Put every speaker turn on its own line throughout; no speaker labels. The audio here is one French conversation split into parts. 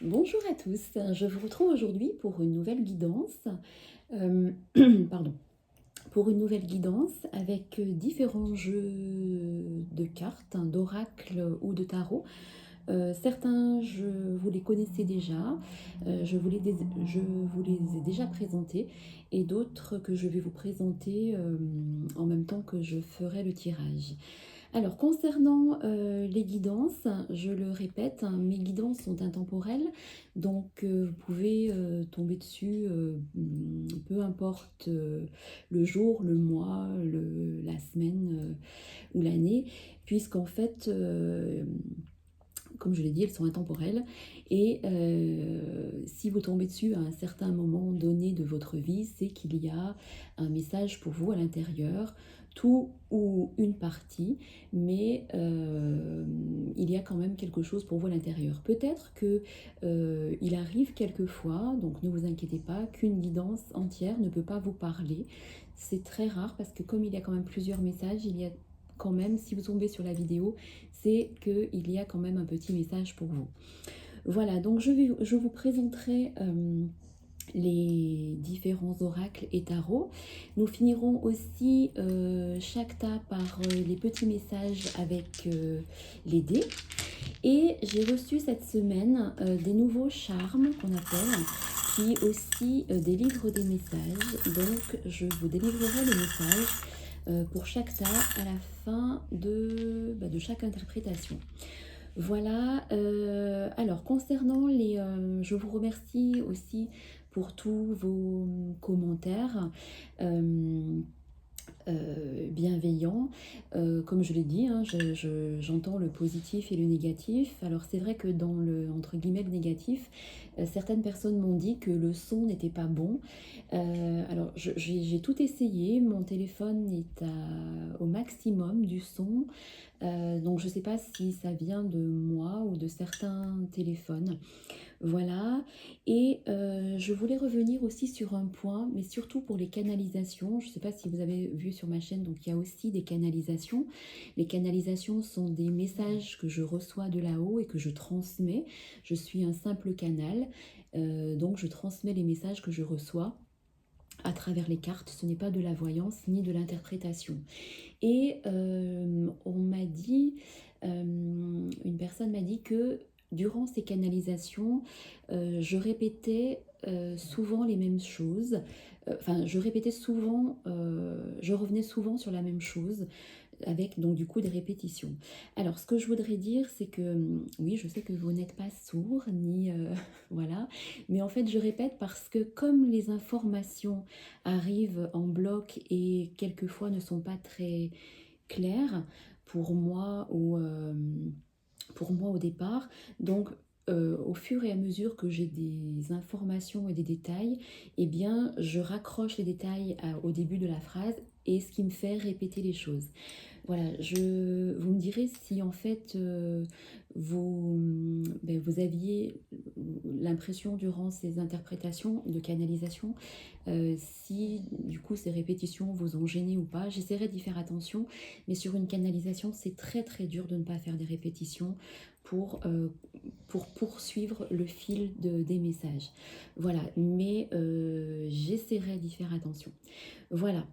Bonjour à tous, je vous retrouve aujourd'hui pour une nouvelle guidance, euh, pardon, pour une nouvelle guidance avec différents jeux de cartes, d'oracle ou de tarot. Certains, vous les connaissez déjà, je vous les ai déjà présentés, et d'autres que je vais vous présenter en même temps que je ferai le tirage. Alors, concernant les guidances, je le répète, hein, mes guidances sont intemporelles, donc vous pouvez tomber dessus, peu importe le jour, le mois, la semaine ou l'année, puisqu'en fait, comme je l'ai dit, elles sont intemporelles. Et si vous tombez dessus à un certain moment donné de votre vie, c'est qu'il y a un message pour vous à l'intérieur, tout ou une partie, mais il y a quand même quelque chose pour vous à l'intérieur. Peut-être que il arrive quelquefois, donc ne vous inquiétez pas, qu'une guidance entière ne peut pas vous parler. C'est très rare parce que comme il y a quand même plusieurs messages, il y a quand même, si vous tombez sur la vidéo, c'est qu'il y a quand même un petit message pour vous. Voilà, donc je vous présenterai les différents oracles et tarots. Nous finirons aussi chaque tas par les petits messages avec les dés. Et j'ai reçu cette semaine des nouveaux charmes qu'on appelle, qui aussi délivrent des messages. Donc je vous délivrerai le message pour chaque tas à la fin de chaque interprétation. Voilà, alors concernant je vous remercie aussi pour tous vos commentaires bienveillants. Comme je l'ai dit, hein, j'entends le positif et le négatif. Alors c'est vrai que dans le, entre guillemets, le négatif, certaines personnes m'ont dit que le son n'était pas bon. Alors j'ai tout essayé, mon téléphone est au maximum du son. Donc je ne sais pas si ça vient de moi ou de certains téléphones. Voilà. Et je voulais revenir aussi sur un point, mais surtout pour les canalisations. Je ne sais pas si vous avez vu sur ma chaîne, donc il y a aussi des canalisations. Les canalisations sont des messages que je reçois de là-haut et que je transmets. Je suis un simple canal, donc je transmets les messages que je reçois à travers les cartes. Ce n'est pas de la voyance ni de l'interprétation. Et on m'a dit, une personne m'a dit que durant ces canalisations, je répétais souvent les mêmes choses. Enfin, je répétais souvent, je revenais souvent sur la même chose avec donc du coup des répétitions. Alors, ce que je voudrais dire, c'est que oui, je sais que vous n'êtes pas sourd, ni voilà, mais en fait, je répète parce que comme les informations arrivent en bloc et quelquefois ne sont pas très claires pour moi pour moi au départ, donc au fur et à mesure que j'ai des informations et des détails, eh bien, je raccroche les détails au début de la phrase et ce qui me fait répéter les choses. Voilà, vous me direz si en fait vous aviez l'impression durant ces interprétations de canalisation, si du coup ces répétitions vous ont gêné ou pas. J'essaierai d'y faire attention, mais sur une canalisation, c'est très très dur de ne pas faire des répétitions pour, euh, pour poursuivre le fil des messages. Voilà, mais j'essaierai d'y faire attention. Voilà.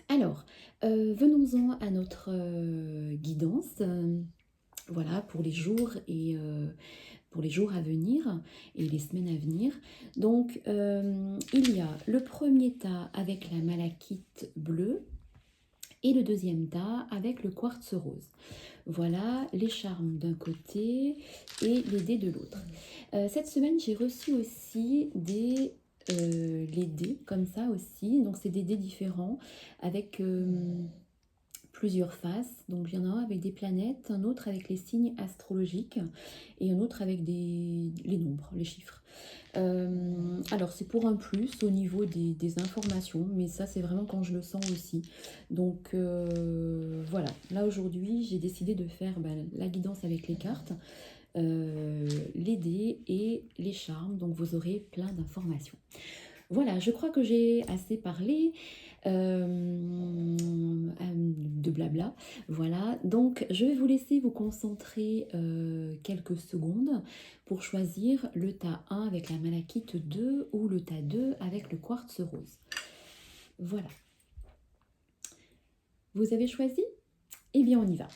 Alors, venons-en à notre guidance, voilà, pour les jours et pour les jours à venir et les semaines à venir. Donc, il y a le premier tas avec la malachite bleue et le deuxième tas avec le quartz rose. Voilà les charmes d'un côté et les dés de l'autre. Cette semaine, j'ai reçu aussi les dés comme ça aussi. Donc, c'est des dés différents avec plusieurs faces. Donc, il y en a un avec des planètes, un autre avec les signes astrologiques et un autre avec les nombres, les chiffres. Alors, c'est pour un plus au niveau des informations, mais ça, c'est vraiment quand je le sens aussi. Donc, voilà. Là, aujourd'hui, j'ai décidé de faire la guidance avec les cartes, les dés et les charmes. Donc, vous aurez plein d'informations. Voilà, je crois que j'ai assez parlé de blabla. Voilà, donc je vais vous laisser vous concentrer quelques secondes pour choisir le tas 1 avec la malachite 2 ou le tas 2 avec le quartz rose. Voilà. Vous avez choisi? Eh bien, on y va.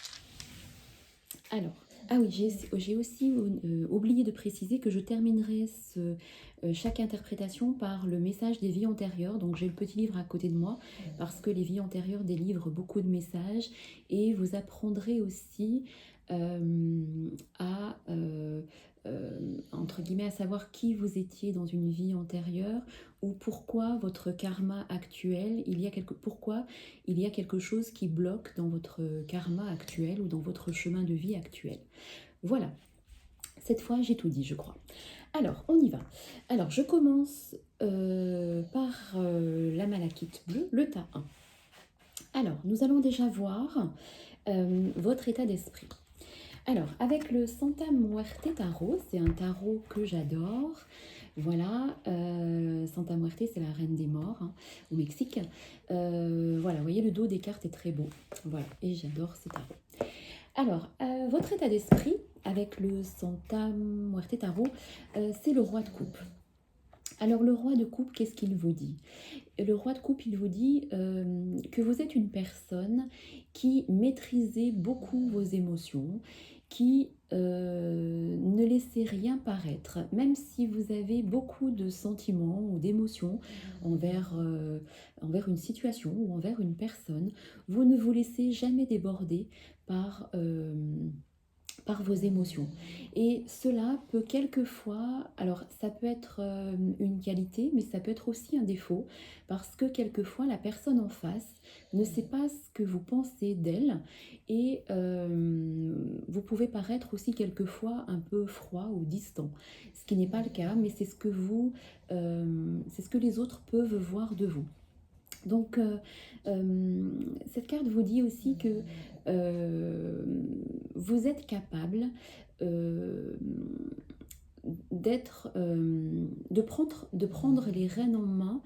Alors, ah oui, j'ai aussi oublié de préciser que je terminerai chaque interprétation par le message des vies antérieures. Donc j'ai le petit livre à côté de moi parce que les vies antérieures délivrent beaucoup de messages et vous apprendrez aussi à, entre guillemets, à savoir qui vous étiez dans une vie antérieure ou pourquoi votre karma actuel, pourquoi il y a quelque chose qui bloque dans votre karma actuel ou dans votre chemin de vie actuel. Voilà, cette fois j'ai tout dit, je crois. Alors, on y va. Alors, je commence par la malachite bleue, le tas 1. Alors, nous allons déjà voir votre état d'esprit. Alors, avec le Santa Muerte Tarot, c'est un tarot que j'adore. Voilà, Santa Muerte, c'est la reine des morts hein, au Mexique. Voilà, vous voyez, le dos des cartes est très beau. Voilà, et j'adore ces tarots. Alors, votre état d'esprit, avec le Santa Muerte Tarot, c'est le roi de coupe. Alors, le roi de coupe, qu'est-ce qu'il vous dit? Le roi de coupe, il vous dit que vous êtes une personne qui maîtrisez beaucoup vos émotions, qui ne laissez rien paraître, même si vous avez beaucoup de sentiments ou d'émotions envers une situation ou envers une personne, vous ne vous laissez jamais déborder par, par vos émotions. Et cela peut quelquefois, alors ça peut être une qualité, mais ça peut être aussi un défaut, parce que quelquefois la personne en face ne sait pas ce que vous pensez d'elle, et vous pouvez paraître aussi quelquefois un peu froid ou distant, ce qui n'est pas le cas, mais c'est ce que c'est ce que les autres peuvent voir de vous. Donc, cette carte vous dit aussi que vous êtes capable euh, de prendre les rênes en main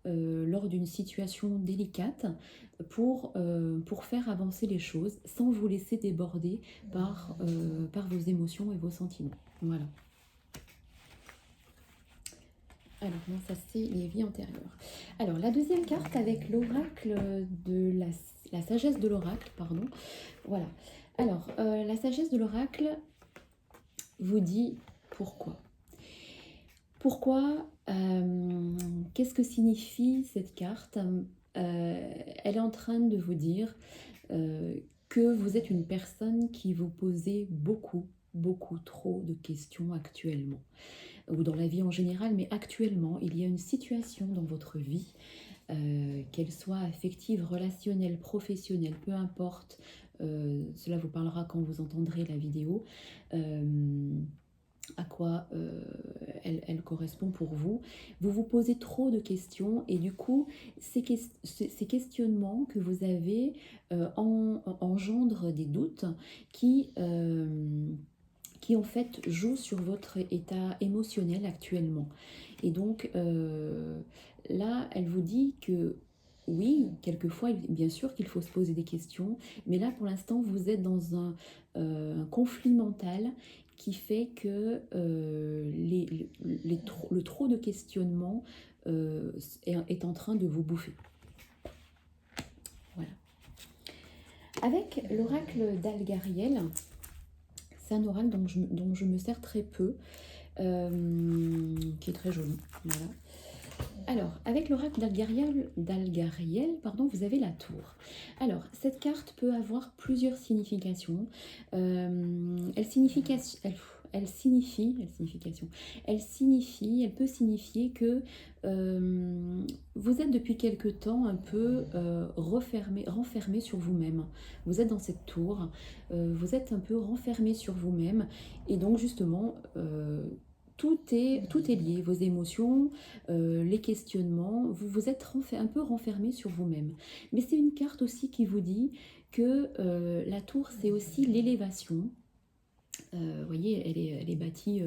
lors d'une situation délicate pour faire avancer les choses sans vous laisser déborder par vos émotions et vos sentiments. Voilà. Alors, non, ça c'est les vies antérieures. Alors, la deuxième carte avec l'oracle de la sagesse de l'oracle, pardon. Voilà. Alors, la sagesse de l'oracle vous dit pourquoi. Pourquoi qu'est-ce que signifie cette carte elle est en train de vous dire que vous êtes une personne qui vous posez beaucoup trop de questions actuellement, ou dans la vie en général, mais actuellement, il y a une situation dans votre vie, qu'elle soit affective, relationnelle, professionnelle, peu importe, cela vous parlera quand vous entendrez la vidéo, à quoi elle correspond pour vous. Vous vous posez trop de questions et du coup, ces questionnements que vous avez engendrent des doutes qui en fait jouent sur votre état émotionnel actuellement. Et donc là, elle vous dit que oui, quelquefois, bien sûr qu'il faut se poser des questions, mais là, pour l'instant, vous êtes dans un conflit mental qui fait que le trop de questionnement est en train de vous bouffer. Voilà. Avec l'oracle d'Algariel, c'est un oracle dont je me sers très peu, qui est très joli. Voilà. Alors, avec l'oracle d'Algariel, vous avez la tour. Alors, cette carte peut avoir plusieurs significations. Elle peut signifier que vous êtes depuis quelque temps un peu renfermé sur vous-même. Vous êtes dans cette tour, vous êtes un peu renfermé sur vous-même, et donc justement, tout est lié, vos émotions, les questionnements, vous êtes un peu renfermé sur vous-même. Mais c'est une carte aussi qui vous dit que la tour, c'est aussi l'élévation. Vous voyez, elle est bâtie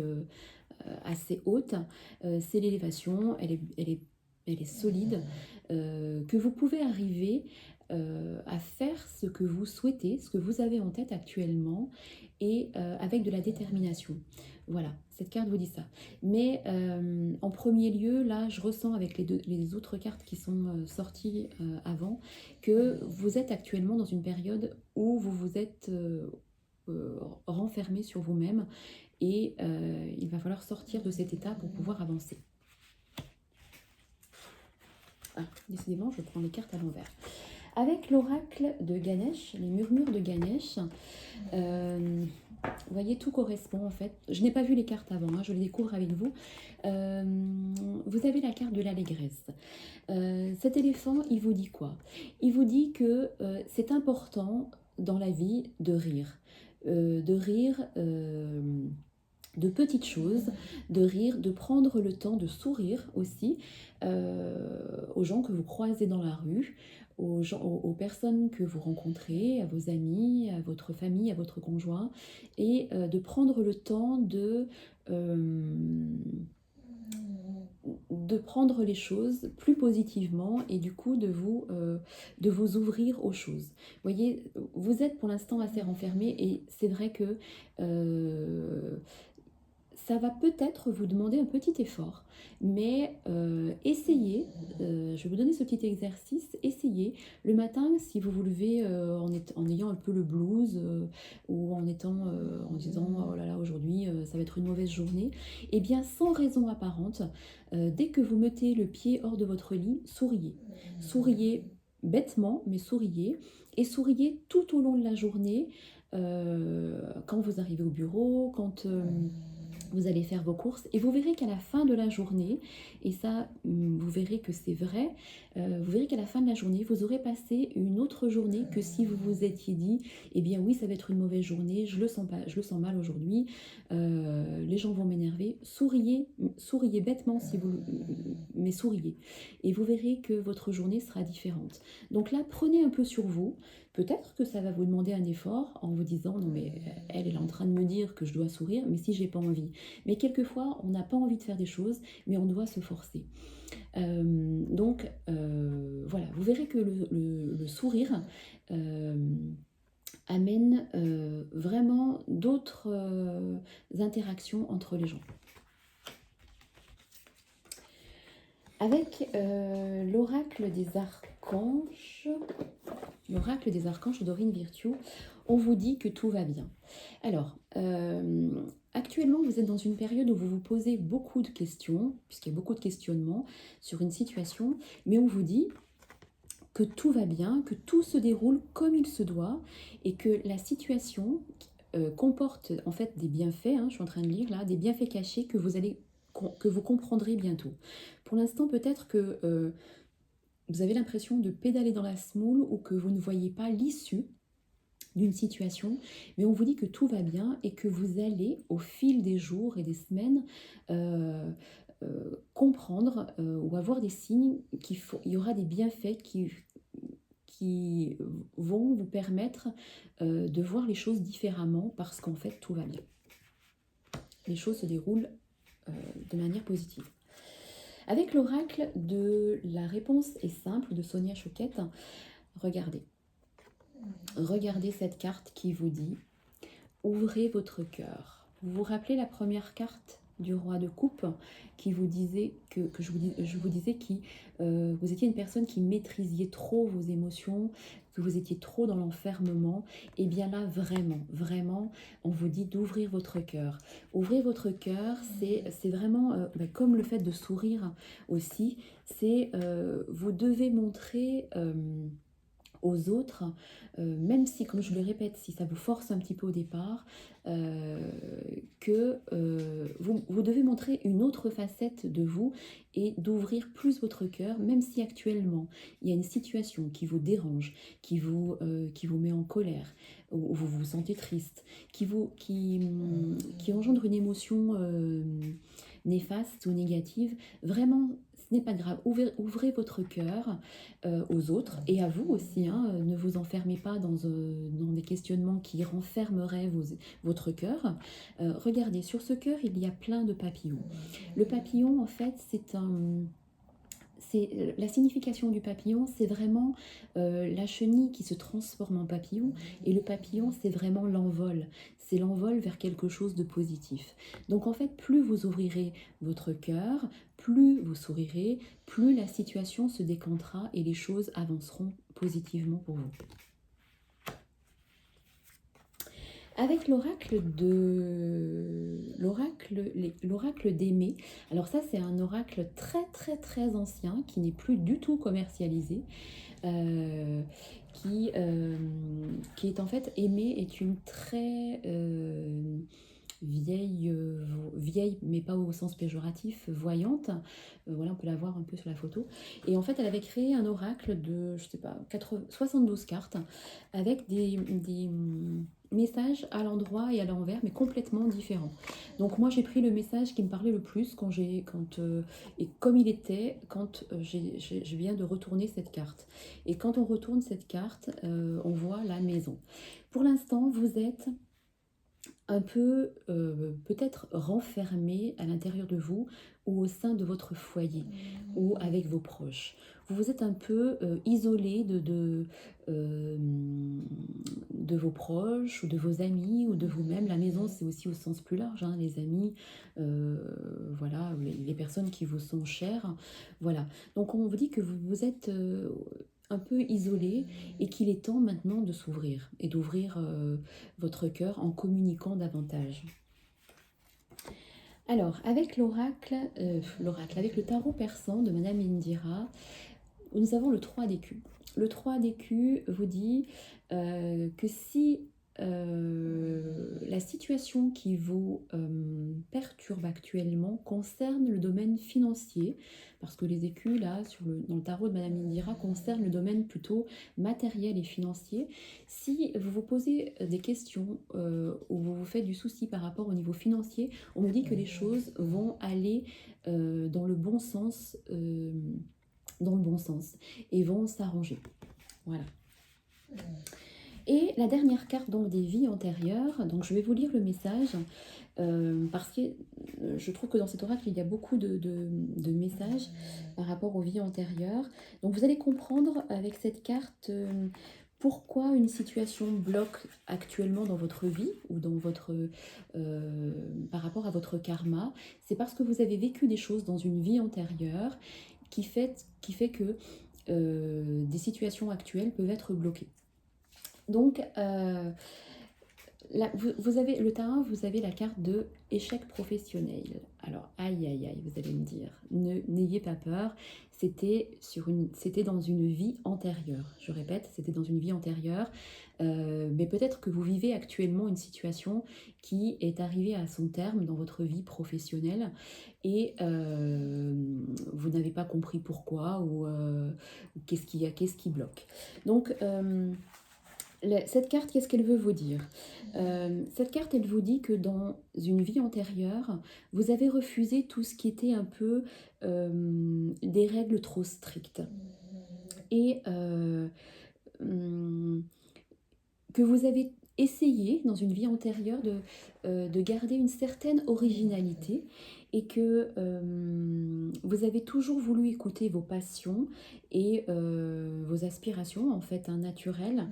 assez haute. C'est l'élévation, elle est elle est solide, que vous pouvez arriver à faire ce que vous souhaitez, ce que vous avez en tête actuellement, et avec de la détermination. Voilà, cette carte vous dit ça. Mais en premier lieu, là, je ressens avec les autres cartes qui sont sorties avant, que vous êtes actuellement dans une période où vous vous êtes renfermé sur vous-même, et il va falloir sortir de cet état pour pouvoir avancer. Ah, décidément, je prends les cartes à l'envers. Avec l'oracle de Ganesh, les murmures de Ganesh, vous voyez, tout correspond en fait. Je n'ai pas vu les cartes avant, hein, je les découvre avec vous. Vous avez la carte de l'allégresse. Cet éléphant, il vous dit quoi? Il vous dit que c'est important dans la vie de rire. De rire de petites choses, de rire, de prendre le temps de sourire aussi aux gens que vous croisez dans la rue, aux personnes que vous rencontrez, à vos amis, à votre famille, à votre conjoint, et de prendre le temps de prendre les choses plus positivement, et du coup de vous ouvrir aux choses. Vous voyez, vous êtes pour l'instant assez renfermé, et c'est vrai que ça va peut-être vous demander un petit effort, mais essayez, je vais vous donner ce petit exercice, essayez le matin, si vous vous levez en ayant un peu le blues, ou en disant oh là là, aujourd'hui ça va être une mauvaise journée, et bien sans raison apparente, dès que vous mettez le pied hors de votre lit, souriez. Souriez bêtement, mais souriez, et souriez tout au long de la journée, quand vous arrivez au bureau, quand vous allez faire vos courses, et vous verrez qu'à la fin de la journée, et ça, vous verrez que c'est vrai, vous verrez qu'à la fin de la journée, vous aurez passé une autre journée que si vous vous étiez dit, eh bien oui, ça va être une mauvaise journée, je le sens pas, je le sens mal aujourd'hui, les gens vont m'énerver. Souriez, souriez bêtement, mais souriez, et vous verrez que votre journée sera différente. Donc là, prenez un peu sur vous. Peut-être que ça va vous demander un effort en vous disant non mais elle est en train de me dire que je dois sourire, mais si j'ai pas envie. Mais quelquefois on n'a pas envie de faire des choses, mais on doit se forcer. Donc voilà, vous verrez que le sourire amène vraiment d'autres interactions entre les gens. Avec l'oracle des archanges, d'Aurine Virtue, on vous dit que tout va bien. Alors, actuellement, vous êtes dans une période où vous vous posez beaucoup de questions, puisqu'il y a beaucoup de questionnements sur une situation, mais on vous dit que tout va bien, que tout se déroule comme il se doit, et que la situation comporte en fait des bienfaits, hein, je suis en train de lire là, des bienfaits cachés que vous comprendrez bientôt. Pour l'instant, peut-être que vous avez l'impression de pédaler dans la semoule, ou que vous ne voyez pas l'issue d'une situation, mais on vous dit que tout va bien, et que vous allez, au fil des jours et des semaines, comprendre ou avoir des signes il y aura des bienfaits qui vont vous permettre de voir les choses différemment, parce qu'en fait tout va bien. Les choses se déroulent de manière positive. Avec l'oracle de la réponse est simple de Sonia Choquette, regardez. Regardez cette carte qui vous dit « Ouvrez votre cœur ». Vous vous rappelez la première carte du roi de coupe qui vous disait que je vous disais que vous étiez une personne qui maîtrisiez trop vos émotions, que vous étiez trop dans l'enfermement. Et bien là, vraiment, on vous dit d'ouvrir votre cœur. Ouvrir votre cœur, c'est vraiment comme le fait de sourire aussi. C'est vous devez montrer aux autres, même si, comme je le répète, si ça vous force un petit peu au départ, que vous devez montrer une autre facette de vous, et d'ouvrir plus votre cœur, même si actuellement il y a une situation qui vous dérange, qui vous met en colère, ou vous vous sentez triste, qui engendre une émotion néfaste ou négative. Vraiment, ce n'est pas grave, ouvrez votre cœur aux autres, et à vous aussi, hein, ne vous enfermez pas dans des questionnements qui renfermeraient votre cœur. Regardez, sur ce cœur, il y a plein de papillons. Le papillon, en fait, la signification du papillon, c'est vraiment la chenille qui se transforme en papillon, et le papillon, c'est vraiment l'envol. C'est l'envol vers quelque chose de positif. Donc en fait, plus vous ouvrirez votre cœur, plus vous sourirez, plus la situation se décantera et les choses avanceront positivement pour vous. Avec l'oracle d'Aimé, alors ça c'est un oracle très ancien qui n'est plus du tout commercialisé, euh, qui est en fait, Aimé est une très vieille, mais pas au sens péjoratif, voyante. Voilà, on peut la voir un peu sur la photo. Et en fait, elle avait créé un oracle de, je sais pas, 72 cartes avec des messages à l'endroit et à l'envers, mais complètement différents. Donc moi, j'ai pris le message qui me parlait le plus et comme il était quand je viens de retourner cette carte. Et quand on retourne cette carte, on voit la maison. Pour l'instant, vous êtes un peu peut-être renfermé à l'intérieur de vous ou au sein de votre foyer ou avec vos proches. Vous vous êtes un peu isolé euh, de vos proches ou de vos amis ou de vous-même. La maison, c'est aussi au sens plus large, hein, les amis, voilà, les personnes qui vous sont chères. Voilà. Donc on vous dit que vous êtes un peu isolé et qu'il est temps maintenant de s'ouvrir et d'ouvrir votre cœur en communiquant davantage. Alors, avec avec le tarot persan de Madame Indira, nous avons le 3 d'écus. Le 3 d'écus vous dit que si la situation qui vous perturbe actuellement concerne le domaine financier, parce que les écus, là, dans le tarot de Madame Indira, concernent le domaine plutôt matériel et financier. Si vous vous posez des questions ou vous vous faites du souci par rapport au niveau financier, on nous dit que les choses vont aller dans le bon sens. Et vont s'arranger. Voilà. Et la dernière carte donc des vies antérieures, donc je vais vous lire le message parce que je trouve que dans cet oracle il y a beaucoup de messages par rapport aux vies antérieures. Donc vous allez comprendre avec cette carte pourquoi une situation bloque actuellement dans votre vie ou par rapport à votre karma. C'est parce que vous avez vécu des choses dans une vie antérieure qui fait que des situations actuelles peuvent être bloquées. Donc, là, vous avez le tarot, vous avez la carte de échec professionnel. Alors, aïe, aïe, aïe, vous allez me dire, n'ayez pas peur, c'était dans une vie antérieure. Je répète, c'était dans une vie antérieure, mais peut-être que vous vivez actuellement une situation qui est arrivée à son terme dans votre vie professionnelle et vous n'avez pas compris pourquoi ou qu'est-ce qui bloque. Donc, cette carte, qu'est-ce qu'elle veut vous dire? Cette carte, elle vous dit que dans une vie antérieure, vous avez refusé tout ce qui était un peu des règles trop strictes. Et que vous avez essayé dans une vie antérieure de garder une certaine originalité et que vous avez toujours voulu écouter vos passions et vos aspirations en fait naturelles.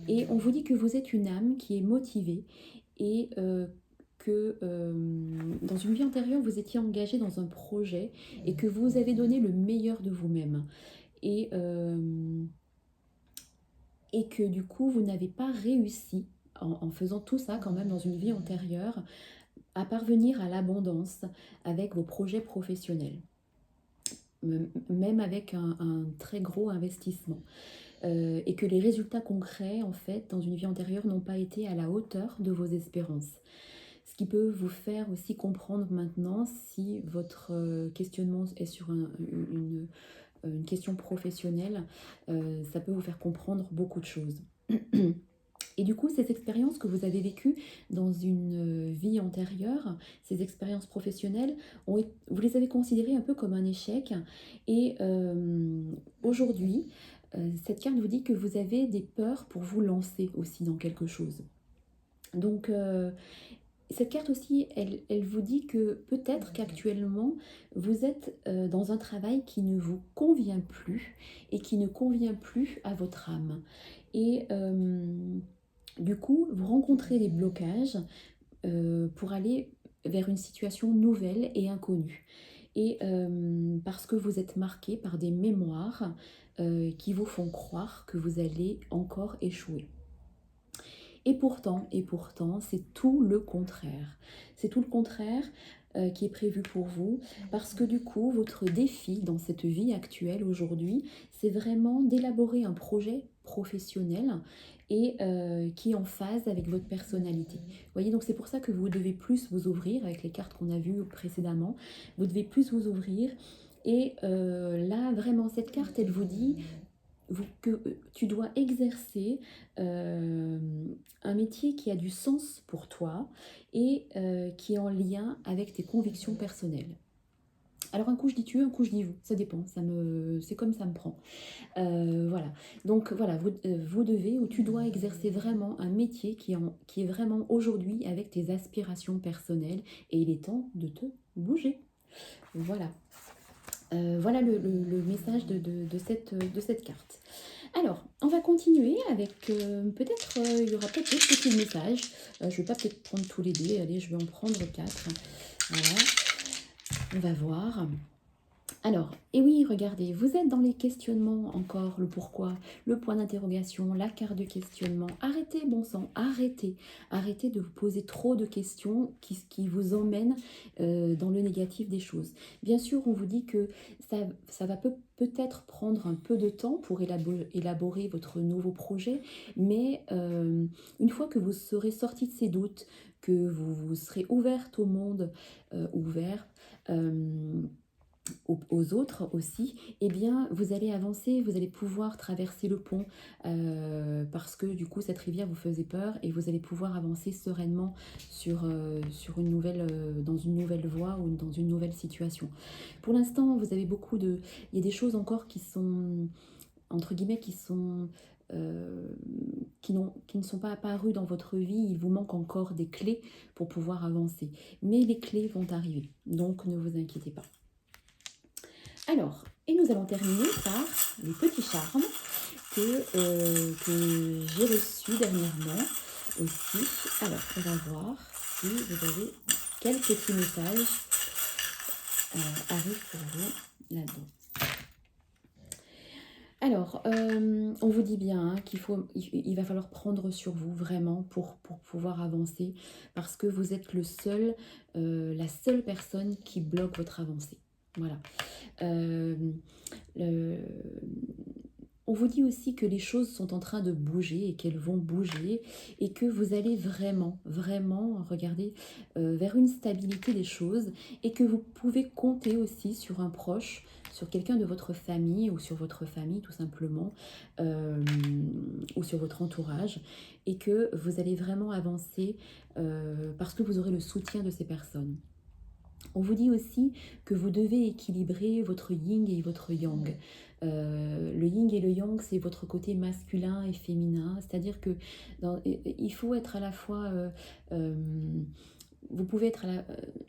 Et on vous dit que vous êtes une âme qui est motivée et que dans une vie antérieure vous étiez engagé dans un projet et que vous avez donné le meilleur de vous-même. Et que du coup vous n'avez pas réussi en faisant tout ça quand même dans une vie antérieure à parvenir à l'abondance avec vos projets professionnels, même avec un très gros investissement. Et que les résultats concrets en fait dans une vie antérieure n'ont pas été à la hauteur de vos espérances. Ce qui peut vous faire aussi comprendre maintenant si votre questionnement est sur une question professionnelle, ça peut vous faire comprendre beaucoup de choses. Et du coup, ces expériences que vous avez vécues dans une vie antérieure, ces expériences professionnelles, vous les avez considérées un peu comme un échec. Et aujourd'hui, cette carte vous dit que vous avez des peurs pour vous lancer aussi dans quelque chose. Donc, cette carte aussi, elle vous dit que peut-être qu'actuellement, vous êtes dans un travail qui ne vous convient plus et qui ne convient plus à votre âme. Et du coup, vous rencontrez des blocages pour aller vers une situation nouvelle et inconnue. Et parce que vous êtes marqué par des mémoires qui vous font croire que vous allez encore échouer. Et pourtant, c'est tout le contraire. C'est tout le contraire qui est prévu pour vous, parce que du coup, votre défi dans cette vie actuelle aujourd'hui, c'est vraiment d'élaborer un projet professionnel et qui est en phase avec votre personnalité. Vous voyez, donc c'est pour ça que vous devez plus vous ouvrir, avec les cartes qu'on a vues précédemment, vous devez plus vous ouvrir. Et là, vraiment, cette carte, elle vous dit que tu dois exercer un métier qui a du sens pour toi et qui est en lien avec tes convictions personnelles. Alors un coup je dis tu, un coup je dis vous, ça dépend, c'est comme ça me prend. Voilà, donc voilà, vous devez ou tu dois exercer vraiment un métier qui est vraiment aujourd'hui avec tes aspirations personnelles et il est temps de te bouger. Voilà. Voilà le message de cette carte. Alors, on va continuer avec peut-être, il y aura peut-être d'autres petits messages. Je ne vais pas peut-être prendre tous les dés, allez, je vais en prendre 4. Voilà, on va voir. Alors, et oui, regardez, vous êtes dans les questionnements encore, le pourquoi, le point d'interrogation, la carte de questionnement. Arrêtez, bon sang, arrêtez. Arrêtez de vous poser trop de questions qui vous emmènent dans le négatif des choses. Bien sûr, on vous dit que ça va peut-être prendre un peu de temps pour élaborer votre nouveau projet, mais une fois que vous serez sorti de ces doutes, que vous serez ouverte au monde, ouvert, aux autres aussi, eh bien vous allez avancer, vous allez pouvoir traverser le pont parce que du coup cette rivière vous faisait peur et vous allez pouvoir avancer sereinement sur une nouvelle, dans une nouvelle voie ou dans une nouvelle situation. Pour l'instant, vous avez il y a des choses encore qui sont, entre guillemets, qui ne sont pas apparues dans votre vie. Il vous manque encore des clés pour pouvoir avancer. Mais les clés vont arriver, donc ne vous inquiétez pas. Alors, et nous allons terminer par les petits charmes que j'ai reçus dernièrement aussi. Alors, on va voir si vous avez quels petits messages arrivent pour vous là-dedans. Alors, on vous dit bien hein, il va falloir prendre sur vous vraiment pour pouvoir avancer parce que vous êtes la seule personne qui bloque votre avancée. Voilà. Le- On vous dit aussi que les choses sont en train de bouger et qu'elles vont bouger et que vous allez vraiment, vraiment regarder vers une stabilité des choses et que vous pouvez compter aussi sur un proche, sur quelqu'un de votre famille ou sur votre famille tout simplement ou sur votre entourage et que vous allez vraiment avancer parce que vous aurez le soutien de ces personnes. On vous dit aussi que vous devez équilibrer votre yin et votre yang. Le yin et le yang, c'est votre côté masculin et féminin, c'est-à-dire que il faut être à la fois, vous pouvez être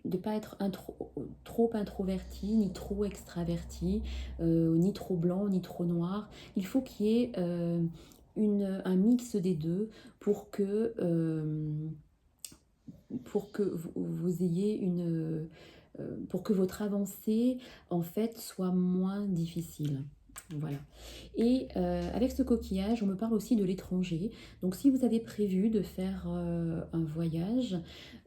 de pas être trop introverti, ni trop extraverti, ni trop blanc, ni trop noir. Il faut qu'il y ait un mix des deux pour que vous ayez pour que votre avancée en fait soit moins difficile. Voilà. Et avec ce coquillage, on me parle aussi de l'étranger. Donc si vous avez prévu de faire un voyage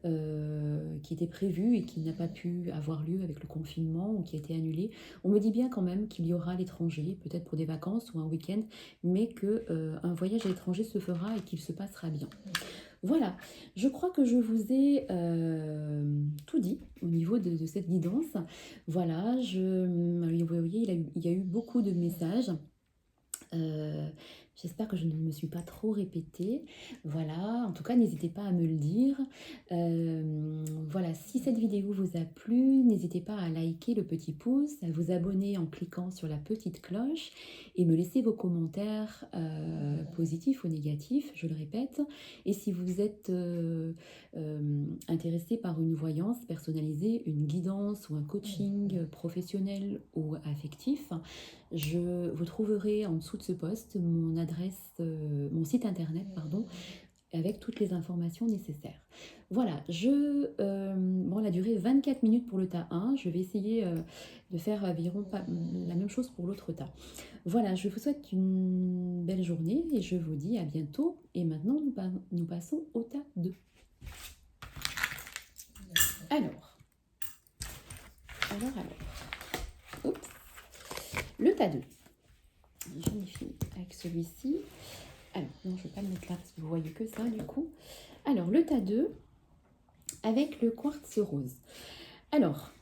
qui était prévu et qui n'a pas pu avoir lieu avec le confinement ou qui a été annulé, on me dit bien quand même qu'il y aura l'étranger, peut-être pour des vacances ou un week-end, mais que un voyage à l'étranger se fera et qu'il se passera bien. Voilà, je crois que je vous ai tout dit au niveau de cette guidance. Voilà, vous voyez, il y a eu beaucoup de messages. J'espère que je ne me suis pas trop répétée. Voilà, en tout cas, n'hésitez pas à me le dire. Voilà, si cette vidéo vous a plu, n'hésitez pas à liker le petit pouce, à vous abonner en cliquant sur la petite cloche et me laisser vos commentaires positifs ou négatifs, je le répète. Et si vous êtes intéressé par une voyance personnalisée, une guidance ou un coaching professionnel ou affectif, vous trouverez en dessous de ce post mon adresse, mon site internet, pardon, avec toutes les informations nécessaires. Voilà, bon, la durée 24 minutes pour le tas 1. Je vais essayer de faire environ la même chose pour l'autre tas. Voilà, je vous souhaite une belle journée et je vous dis à bientôt. Et maintenant, nous passons au tas 2. Alors. Oups. Le tas 2. J'en ai fini avec celui-ci. Alors, non, je ne vais pas le mettre là parce que vous voyez que ça du coup. Alors, le tas 2 avec le quartz rose. Alors,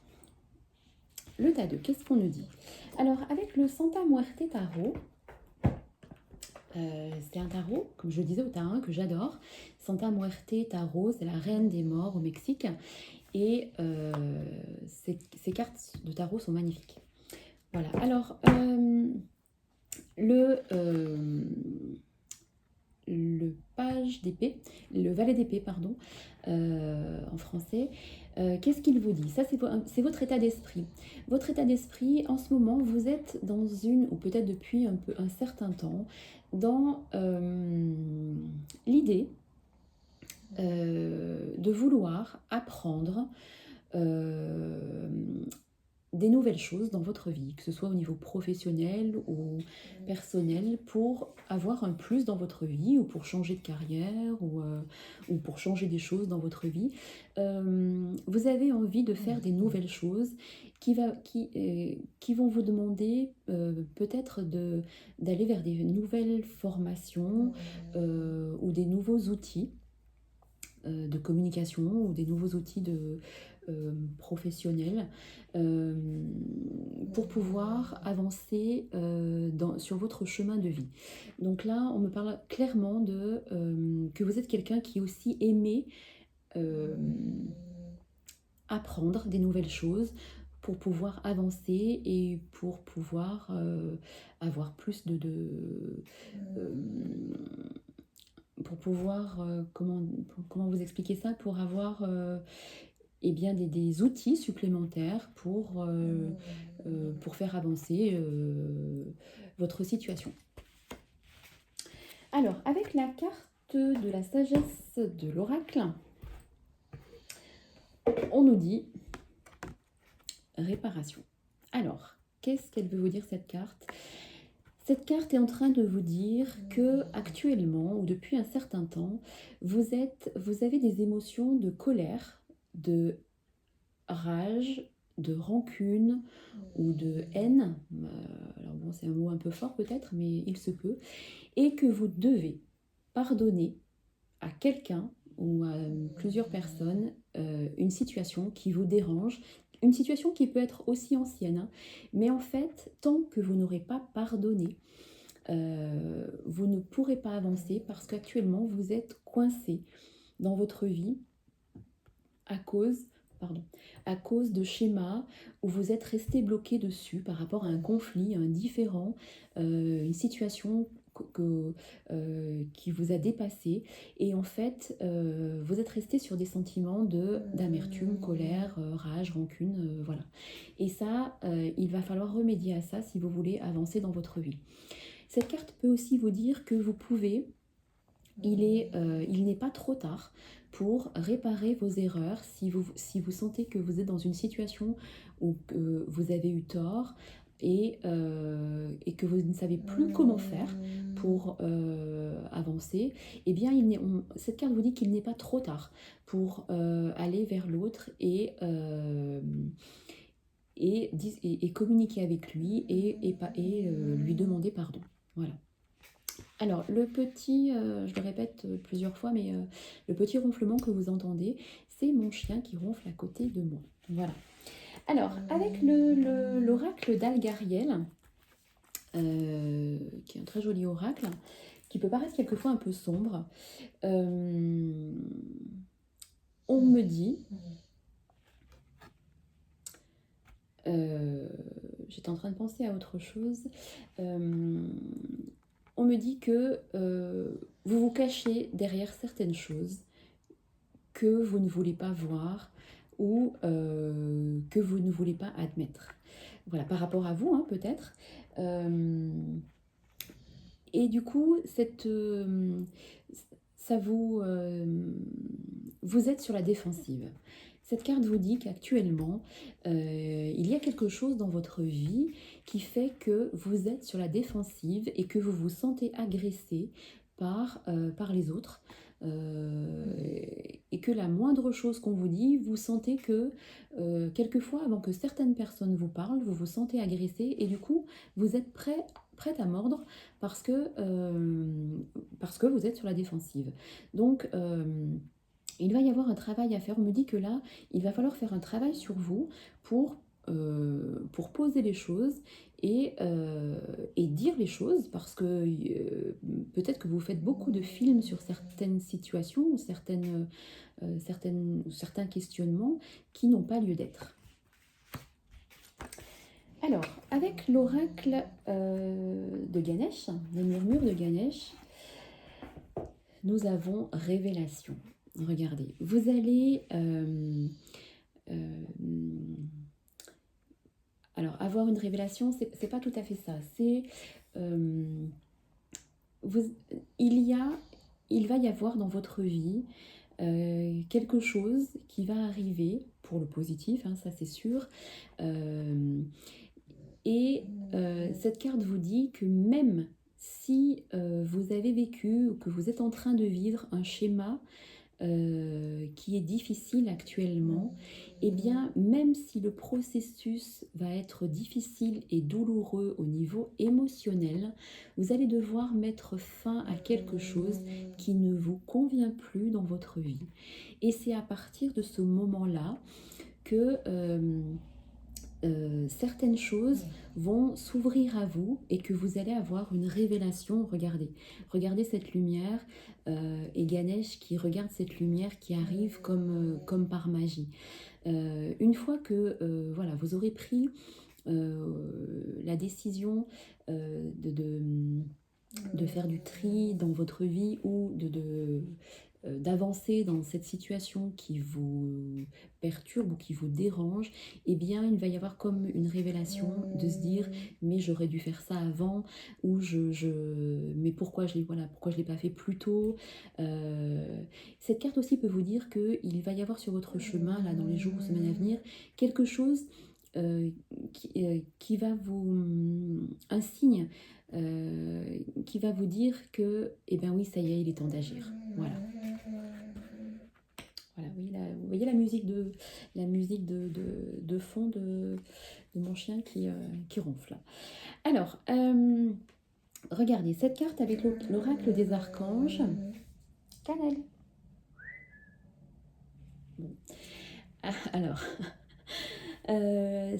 le tas 2, qu'est-ce qu'on nous dit? Alors, avec le Santa Muerte Tarot, c'est un tarot, comme je le disais au tas 1, que j'adore. Santa Muerte Tarot, c'est la reine des morts au Mexique. Et ces cartes de tarot sont magnifiques. Voilà, alors, le page d'épée, le valet d'épée, pardon, en français, qu'est-ce qu'il vous dit? Ça, c'est votre état d'esprit. Votre état d'esprit, en ce moment, vous êtes dans une, ou peut-être depuis un certain temps, dans l'idée de vouloir apprendre des nouvelles choses dans votre vie, que ce soit au niveau professionnel ou personnel, pour avoir un plus dans votre vie, ou pour changer de carrière, ou pour changer des choses dans votre vie. Vous avez envie de faire des nouvelles choses qui vont vous demander peut-être d'aller vers des nouvelles formations ou des nouveaux outils de communication ou des nouveaux outils professionnels pour pouvoir avancer sur votre chemin de vie. Donc là, on me parle clairement que vous êtes quelqu'un qui aussi aimait apprendre des nouvelles choses pour pouvoir avancer et pour pouvoir avoir plus pour pouvoir, comment vous expliquer ça, pour avoir eh bien, des outils supplémentaires pour faire avancer votre situation. Alors, avec la carte de la sagesse de l'oracle, on nous dit réparation. Alors, qu'est-ce qu'elle veut vous dire cette carte? Cette carte est en train de vous dire que actuellement, ou depuis un certain temps, vous avez des émotions de colère, de rage, de rancune ou de haine. Alors bon, c'est un mot un peu fort peut-être, mais il se peut. Et que vous devez pardonner à quelqu'un ou à plusieurs personnes une situation qui vous dérange, une situation qui peut être aussi ancienne, hein. Mais en fait, tant que vous n'aurez pas pardonné, vous ne pourrez pas avancer parce qu'actuellement, vous êtes coincé dans votre vie à cause de schémas où vous êtes resté bloqué dessus par rapport à un conflit, un différend, une situation qui vous a dépassé, et en fait vous êtes resté sur des sentiments d'amertume, colère, rage, rancune, voilà. Et ça, il va falloir remédier à ça si vous voulez avancer dans votre vie. Cette carte peut aussi vous dire que vous pouvez, il n'est pas trop tard pour réparer vos erreurs si vous sentez que vous êtes dans une situation où vous avez eu tort et que vous ne savez plus comment faire pour avancer. Eh bien, cette carte vous dit qu'il n'est pas trop tard pour aller vers l'autre et communiquer avec lui et lui demander pardon. Voilà. Alors, le petit, je le répète plusieurs fois, mais le petit ronflement que vous entendez, c'est mon chien qui ronfle à côté de moi. Voilà. Alors, avec l'oracle d'Algariel, qui est un très joli oracle, qui peut paraître quelquefois un peu sombre. Euh, on me dit, j'étais en train de penser à autre chose, on me dit que vous vous cachez derrière certaines choses que vous ne voulez pas voir ou que vous ne voulez pas admettre. Voilà, par rapport à vous, hein, peut-être. Et du coup, ça vous êtes sur la défensive. Cette carte vous dit qu'actuellement, il y a quelque chose dans votre vie qui fait que vous êtes sur la défensive et que vous vous sentez agressé par les autres. Et que la moindre chose qu'on vous dit, vous sentez que quelquefois, avant que certaines personnes vous parlent, vous vous sentez agressé et du coup, vous êtes prêt à mordre parce que vous êtes sur la défensive. Donc, il va y avoir un travail à faire. On me dit que là, il va falloir faire un travail sur vous pour poser les choses et dire les choses, parce que peut-être que vous faites beaucoup de films sur certaines situations, ou certains questionnements qui n'ont pas lieu d'être. Alors, avec l'oracle de Ganesh, le murmure de Ganesh, nous avons révélation. Regardez, vous allez alors avoir une révélation, c'est pas tout à fait ça. C'est il va y avoir dans votre vie quelque chose qui va arriver pour le positif, hein, ça c'est sûr. Cette carte vous dit que même si vous avez vécu ou que vous êtes en train de vivre un schéma qui est difficile actuellement, eh bien, même si le processus va être difficile et douloureux au niveau émotionnel, vous allez devoir mettre fin à quelque chose qui ne vous convient plus dans votre vie. Et c'est à partir de ce moment-là que certaines choses vont s'ouvrir à vous et que vous allez avoir une révélation. Regardez cette lumière et Ganesh qui regarde cette lumière qui arrive comme par magie. Une fois que voilà, vous aurez pris la décision de faire du tri dans votre vie ou d'avancer dans cette situation qui vous perturbe ou qui vous dérange, eh bien il va y avoir comme une révélation de se dire mais j'aurais dû faire ça avant, ou mais pourquoi je l'ai pas fait plus tôt. Cette carte aussi peut vous dire qu'il va y avoir sur votre chemin là dans les jours ou semaines à venir quelque chose qui va un signe qui va vous dire que, eh ben oui, ça y est, il est temps d'agir. Voilà. Voilà, oui, là, vous voyez la musique de fond de mon chien qui ronfle. Alors, regardez, cette carte avec l'oracle des archanges. Cannelle. Bon. Alors,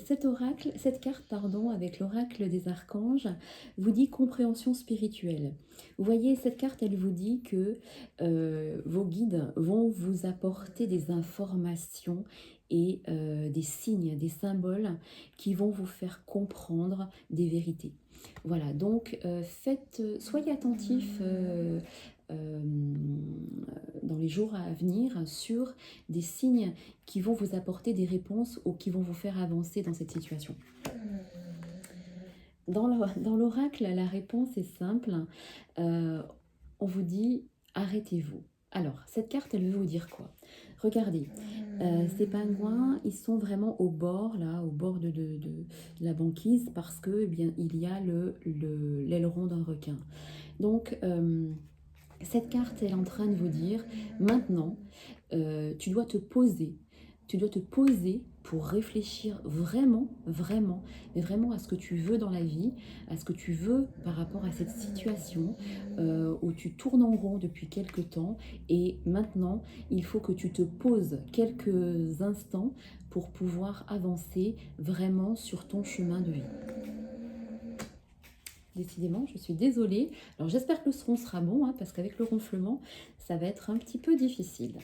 cette carte, avec l'oracle des archanges, vous dit compréhension spirituelle. Vous voyez, cette carte, elle vous dit que vos guides vont vous apporter des informations et des signes, des symboles qui vont vous faire comprendre des vérités. Voilà, donc soyez attentifs dans les jours à venir sur des signes qui vont vous apporter des réponses ou qui vont vous faire avancer dans cette situation. Dans l'oracle, la réponse est simple. On vous dit arrêtez-vous. Alors, cette carte, elle veut vous dire quoi? Regardez, ces pingouins, ils sont vraiment au bord de la banquise, parce que eh bien, il y a l'aileron d'un requin. Donc, cette carte est en train de vous dire, maintenant, tu dois te poser. Tu dois te poser pour réfléchir vraiment, vraiment, mais vraiment à ce que tu veux dans la vie, à ce que tu veux par rapport à cette situation où tu tournes en rond depuis quelque temps. Et maintenant, il faut que tu te poses quelques instants pour pouvoir avancer vraiment sur ton chemin de vie. décidément, je suis désolée. Alors j'espère que le son sera bon, hein, parce qu'avec le ronflement, ça va être un petit peu difficile.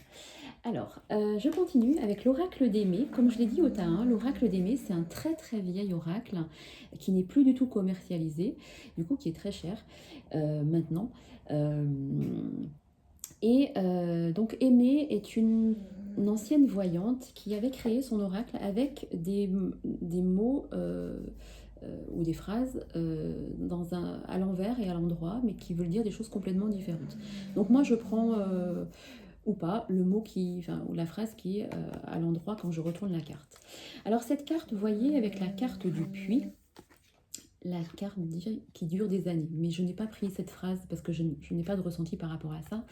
Alors, je continue avec l'oracle d'Aimé. Comme je l'ai dit au tas 1, l'oracle d'Aimé, c'est un très très vieil oracle qui n'est plus du tout commercialisé, du coup qui est très cher maintenant. Euh, donc Aimée est une ancienne voyante qui avait créé son oracle avec des mots ou des phrases à l'envers et à l'endroit, mais qui veulent dire des choses complètement différentes. Donc moi je prends ou pas le mot ou la phrase qui est à l'endroit quand je retourne la carte. Alors cette carte, vous voyez, avec la carte du puits, la carte déjà qui dure des années, mais je n'ai pas pris cette phrase parce que je n'ai pas de ressenti par rapport à ça.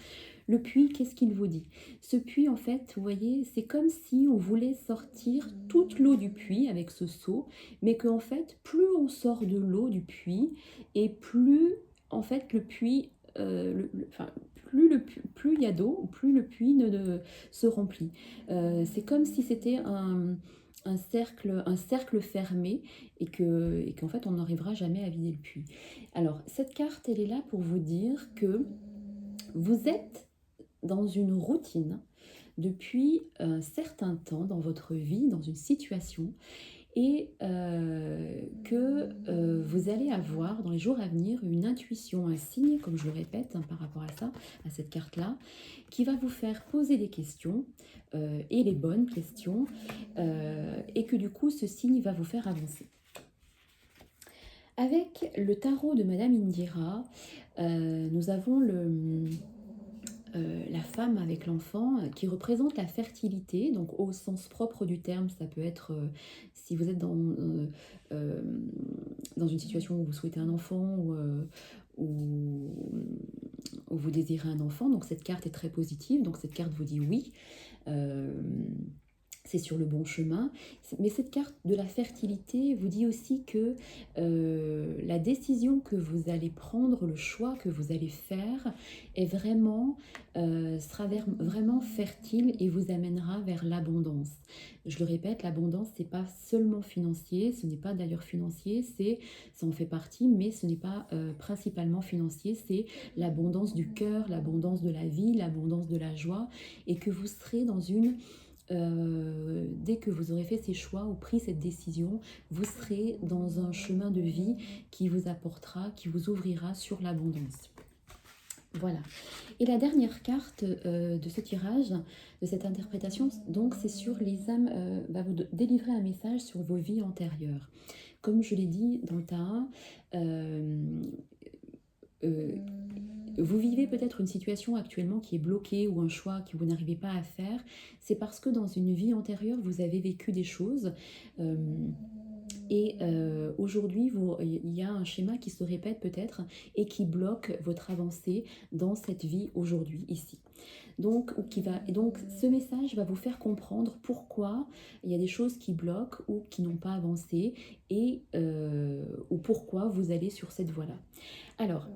Le puits, qu'est-ce qu'il vous dit? Ce puits, en fait, vous voyez, c'est comme si on voulait sortir toute l'eau du puits avec ce seau, mais qu'en fait, plus on sort de l'eau du puits, et plus, en fait, le puits, enfin, plus il y a d'eau, plus le puits se remplit. C'est comme si c'était un cercle fermé et qu'en fait, on n'arrivera jamais à vider le puits. Alors, cette carte, elle est là pour vous dire que vous êtes dans une routine depuis un certain temps dans votre vie, dans une situation, et que vous allez avoir dans les jours à venir une intuition, un signe, comme je le répète par rapport à ça, à cette carte-là, qui va vous faire poser des questions, et les bonnes questions, et que du coup ce signe va vous faire avancer. Avec le tarot de Madame Indira, nous avons la femme avec l'enfant qui représente la fertilité, donc au sens propre du terme, ça peut être si vous êtes dans une situation où vous souhaitez un enfant ou vous désirez un enfant, donc cette carte est très positive, donc cette carte vous dit oui. C'est sur le bon chemin. Mais cette carte de la fertilité vous dit aussi que la décision que vous allez prendre, le choix que vous allez faire est sera vraiment fertile et vous amènera vers l'abondance. Je le répète, l'abondance, c'est pas seulement financier, ce n'est pas d'ailleurs financier, ça en fait partie, mais ce n'est pas principalement financier, c'est l'abondance du cœur, l'abondance de la vie, l'abondance de la joie, et que vous serez dans dès que vous aurez fait ces choix ou pris cette décision, vous serez dans un chemin de vie qui vous apportera, qui vous ouvrira sur l'abondance. Voilà. Et la dernière carte de ce tirage, de cette interprétation, donc c'est sur les âmes, va vous délivrer un message sur vos vies antérieures. Comme je l'ai dit dans le tas 1, vous vivez peut-être une situation actuellement qui est bloquée ou un choix que vous n'arrivez pas à faire, c'est parce que dans une vie antérieure, vous avez vécu des choses et aujourd'hui, il y a un schéma qui se répète peut-être et qui bloque votre avancée dans cette vie aujourd'hui, ici. Donc, ce message va vous faire comprendre pourquoi il y a des choses qui bloquent ou qui n'ont pas avancé et ou pourquoi vous allez sur cette voie-là. Alors,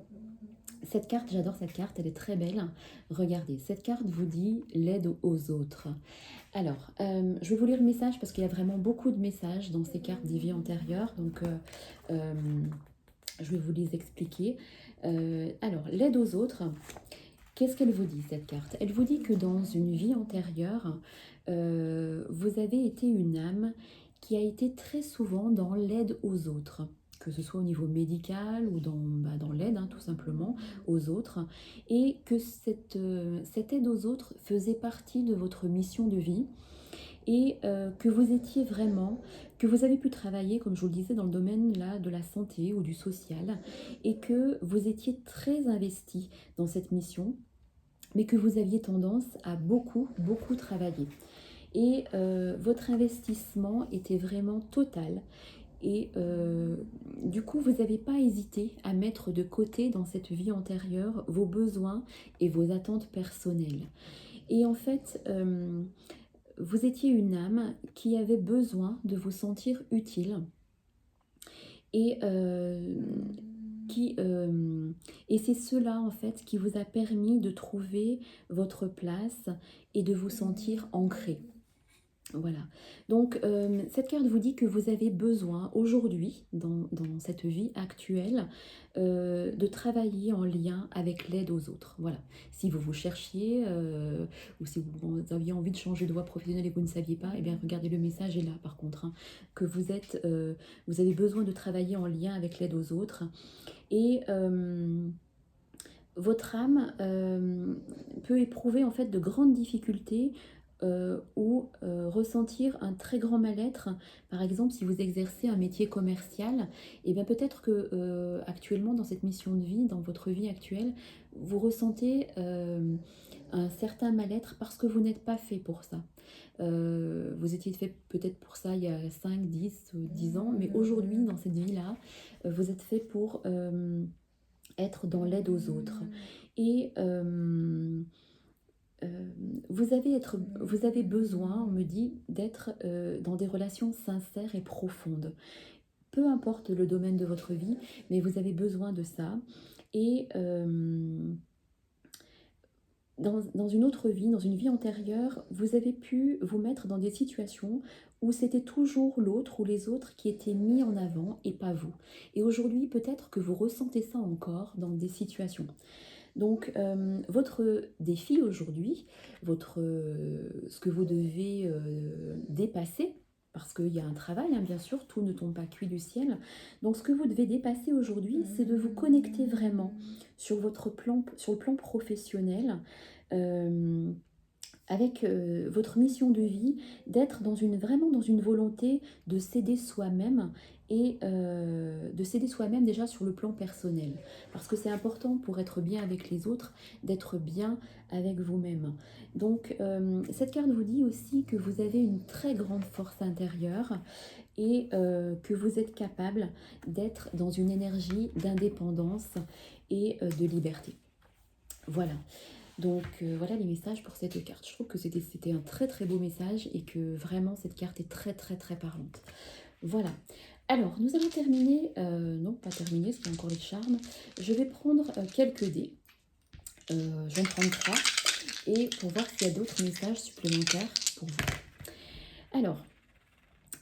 cette carte, j'adore cette carte, elle est très belle. Regardez, cette carte vous dit l'aide aux autres. Alors, je vais vous lire le message parce qu'il y a vraiment beaucoup de messages dans ces cartes des vies antérieures. Donc, je vais vous les expliquer. Alors, l'aide aux autres, qu'est-ce qu'elle vous dit cette carte? Elle vous dit que dans une vie antérieure, vous avez été une âme qui a été très souvent dans l'aide aux autres, que ce soit au niveau médical ou dans l'aide, tout simplement, aux autres, et que cette aide aux autres faisait partie de votre mission de vie, et que vous étiez vraiment, que vous avez pu travailler, comme je vous le disais, dans le domaine là, de la santé ou du social, et que vous étiez très investi dans cette mission, mais que vous aviez tendance à beaucoup, beaucoup travailler. Et votre investissement était vraiment total. Et du coup, vous n'avez pas hésité à mettre de côté dans cette vie antérieure vos besoins et vos attentes personnelles. Et en fait, vous étiez une âme qui avait besoin de vous sentir utile et et c'est cela en fait qui vous a permis de trouver votre place et de vous sentir ancré. Voilà. Donc, cette carte vous dit que vous avez besoin aujourd'hui, dans cette vie actuelle, de travailler en lien avec l'aide aux autres. Voilà. Si vous vous cherchiez, ou si vous aviez envie de changer de voie professionnelle et que vous ne saviez pas, eh bien, regardez, le message est là, par contre, hein, que vous avez besoin de travailler en lien avec l'aide aux autres. Et votre âme peut éprouver en fait de grandes difficultés ou ressentir un très grand mal-être. Par exemple, si vous exercez un métier commercial, et bien peut-être que actuellement dans cette mission de vie, dans votre vie actuelle, vous ressentez un certain mal-être parce que vous n'êtes pas fait pour ça. Vous étiez fait peut-être pour ça il y a 5, 10, 10 ans, mais aujourd'hui, dans cette vie-là, vous êtes fait pour être dans l'aide aux autres. Et vous avez besoin, on me dit, d'être dans des relations sincères et profondes. Peu importe le domaine de votre vie, mais vous avez besoin de ça. Et dans une autre vie, dans une vie antérieure, vous avez pu vous mettre dans des situations où c'était toujours l'autre ou les autres qui étaient mis en avant et pas vous. Et aujourd'hui, peut-être que vous ressentez ça encore dans des situations. Donc, votre défi aujourd'hui, ce que vous devez dépasser, parce qu'il y a un travail, hein, bien sûr, tout ne tombe pas cuit du ciel. Donc, ce que vous devez dépasser aujourd'hui, c'est de vous connecter vraiment sur le plan professionnel, euh, avec votre mission de vie, d'être vraiment dans une volonté de s'aider soi-même et de s'aider soi-même déjà sur le plan personnel. Parce que c'est important pour être bien avec les autres, d'être bien avec vous-même. Donc cette carte vous dit aussi que vous avez une très grande force intérieure et que vous êtes capable d'être dans une énergie d'indépendance et de liberté. Voilà. Donc voilà les messages pour cette carte. Je trouve que c'était un très très beau message et que vraiment cette carte est très très très parlante. Voilà. Alors nous allons terminer, non pas terminer, parce qu'il y a encore les charmes. Je vais prendre quelques dés. Je vais en prendre 3 et pour voir s'il y a d'autres messages supplémentaires pour vous. Alors,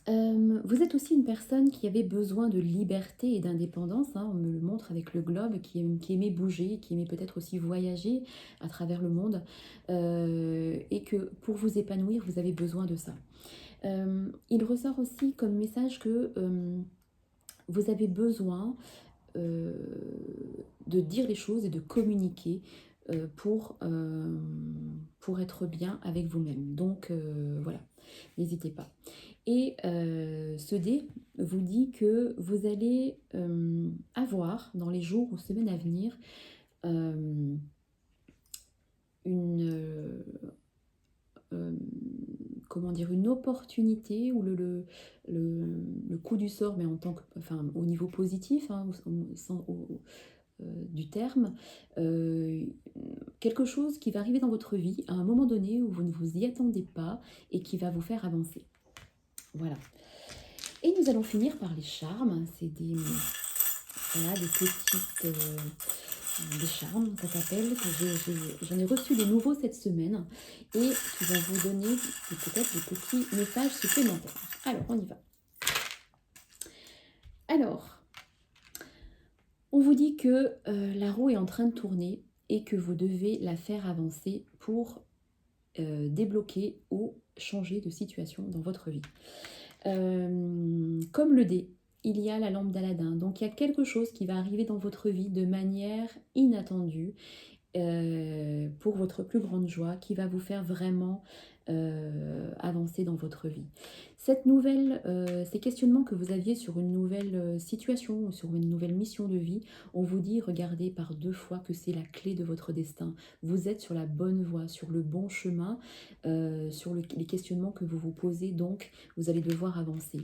vous êtes aussi une personne qui avait besoin de liberté et d'indépendance, hein, on me le montre avec le globe, qui aimait bouger, qui aimait peut-être aussi voyager à travers le monde, et que pour vous épanouir, vous avez besoin de ça. Il ressort aussi comme message que vous avez besoin euh, de dire les choses et de communiquer pour être bien avec vous-même. Donc voilà, n'hésitez pas. Et ce dé vous dit que vous allez avoir dans les jours ou semaines à venir euh, une, comment dire, une opportunité ou le coup du sort, mais en tant que, enfin, au niveau positif, hein, du terme, quelque chose qui va arriver dans votre vie à un moment donné où vous ne vous y attendez pas et qui va vous faire avancer. Voilà. Et nous allons finir par les charmes. C'est voilà, des petites des charmes, ça s'appelle, que j'en ai reçu des nouveaux cette semaine et qui vont vous donner peut-être des petits messages supplémentaires. Alors, on y va. Alors, on vous dit que la roue est en train de tourner et que vous devez la faire avancer pour débloquer ou changer de situation dans votre vie. Comme le dé, il y a la lampe d'Aladin. Donc il y a quelque chose qui va arriver dans votre vie de manière inattendue pour votre plus grande joie, qui va vous faire vraiment avancer dans votre vie. Ces questionnements que vous aviez sur une nouvelle situation ou sur une nouvelle mission de vie, on vous dit, regardez par 2 fois que c'est la clé de votre destin. Vous êtes sur la bonne voie, sur le bon chemin, sur les questionnements que vous vous posez, donc vous allez devoir avancer.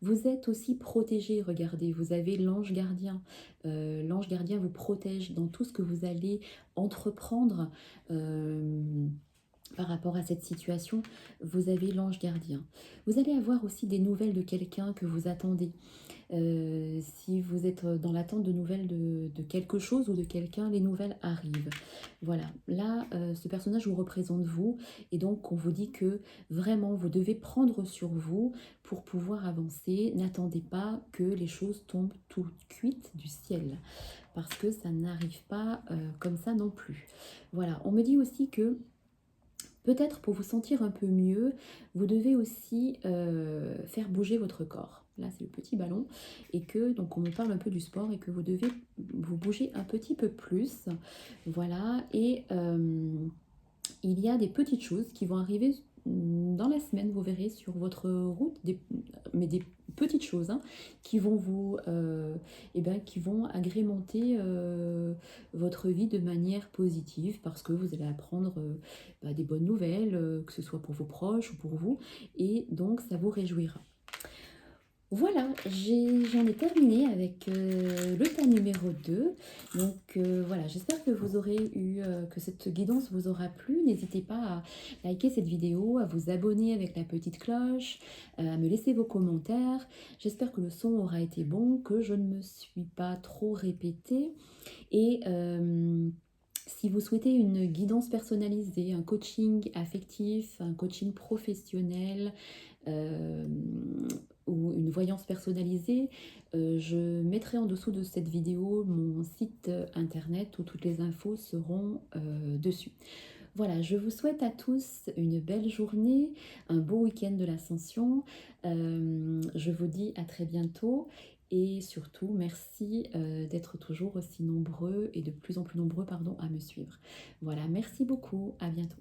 Vous êtes aussi protégé, regardez, vous avez l'ange gardien. L'ange gardien vous protège dans tout ce que vous allez entreprendre. par rapport à cette situation, vous avez l'ange gardien. Vous allez avoir aussi des nouvelles de quelqu'un que vous attendez. Si vous êtes dans l'attente de nouvelles de quelque chose ou de quelqu'un, les nouvelles arrivent. Voilà, là, ce personnage vous représente vous et donc on vous dit que vraiment vous devez prendre sur vous pour pouvoir avancer. N'attendez pas que les choses tombent toutes cuites du ciel parce que ça n'arrive pas, comme ça non plus. Voilà, on me dit aussi que peut-être pour vous sentir un peu mieux, vous devez aussi faire bouger votre corps. Là, c'est le petit ballon. Et que, donc, on me parle un peu du sport et que vous devez vous bouger un petit peu plus. Voilà. Et il y a des petites choses qui vont arriver dans la semaine, vous verrez, sur votre route, mais des petites choses hein, qui vont vous, eh ben, qui vont agrémenter votre vie de manière positive parce que vous allez apprendre bah, des bonnes nouvelles, que ce soit pour vos proches ou pour vous, et donc ça vous réjouira. Voilà, j'en ai terminé avec le tas numéro 2. Donc voilà, j'espère que vous aurez eu, que cette guidance vous aura plu. N'hésitez pas à liker cette vidéo, à vous abonner avec la petite cloche, à me laisser vos commentaires. J'espère que le son aura été bon, que je ne me suis pas trop répétée. Et si vous souhaitez une guidance personnalisée, un coaching affectif, un coaching professionnel, euh, ou une voyance personnalisée, je mettrai en dessous de cette vidéo mon site internet où toutes les infos seront dessus. Voilà, je vous souhaite à tous une belle journée, un beau week-end de l'Ascension. Je vous dis à très bientôt et surtout merci d'être toujours aussi nombreux et de plus en plus nombreux pardon, à me suivre. Voilà, merci beaucoup, à bientôt.